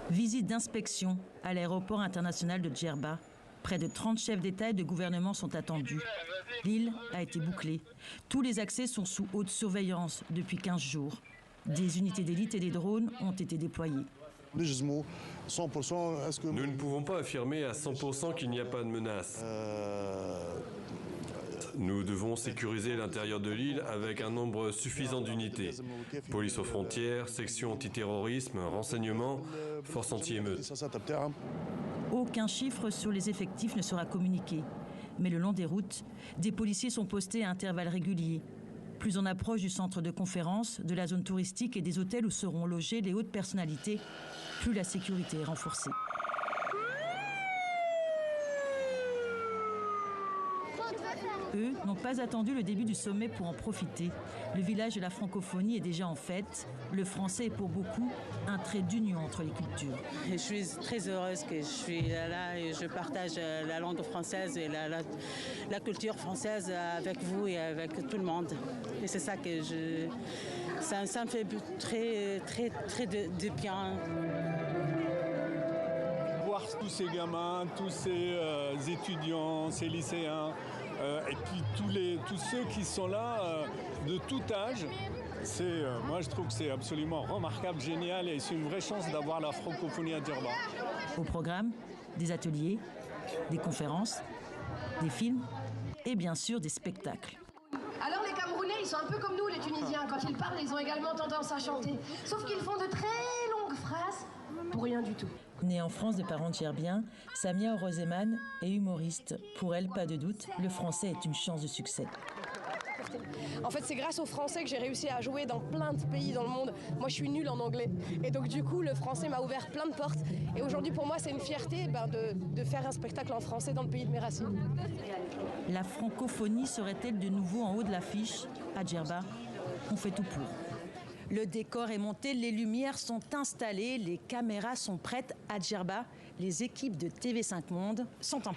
Visite d'inspection à l'aéroport international de Djerba. Près de 30 chefs d'État et de gouvernement sont attendus. L'île a été bouclée. Tous les accès sont sous haute surveillance depuis 15 jours. Des unités d'élite et des drones ont été déployés. Nous ne pouvons pas affirmer à 100% qu'il n'y a pas de menace. Nous devons sécuriser l'intérieur de l'île avec un nombre suffisant d'unités. Police aux frontières, section antiterrorisme, renseignement, force anti-émeute. Aucun chiffre sur les effectifs ne sera communiqué. Mais le long des routes, des policiers sont postés à intervalles réguliers. Plus on approche du centre de conférence, de la zone touristique et des hôtels où seront logées les hautes personnalités, plus la sécurité est renforcée. Eux n'ont pas attendu le début du sommet pour en profiter. Le village de la francophonie est déjà en fête. Le français est pour beaucoup un trait d'union entre les cultures. Je suis très heureuse que je suis là et je partage la langue française et la culture française avec vous et avec tout le monde. Et c'est ça que ça me fait très de bien. Voir tous ces gamins, tous ces étudiants, ces lycéens, et puis tous ceux qui sont là de tout âge, moi je trouve que c'est absolument remarquable, génial et c'est une vraie chance d'avoir la francophonie à Djerba. Au programme, des ateliers, des conférences, des films et bien sûr des spectacles. Alors les Camerounais, ils sont un peu comme nous les Tunisiens. Quand ils parlent, ils ont également tendance à chanter. Sauf qu'ils font de très longues phrases pour rien du tout. Née en France de parents djerbiens, Samia Orozeman est humoriste. Pour elle, pas de doute, le français est une chance de succès. En fait, c'est grâce au français que j'ai réussi à jouer dans plein de pays dans le monde. Moi, je suis nulle en anglais. Et donc, du coup, le français m'a ouvert plein de portes. Et aujourd'hui, pour moi, c'est une fierté de faire un spectacle en français dans le pays de mes racines. La francophonie serait-elle de nouveau en haut de l'affiche à Djerba? On fait tout pour. Le décor est monté, les lumières sont installées, les caméras sont prêtes à Djerba. Les équipes de TV5 Monde sont en place.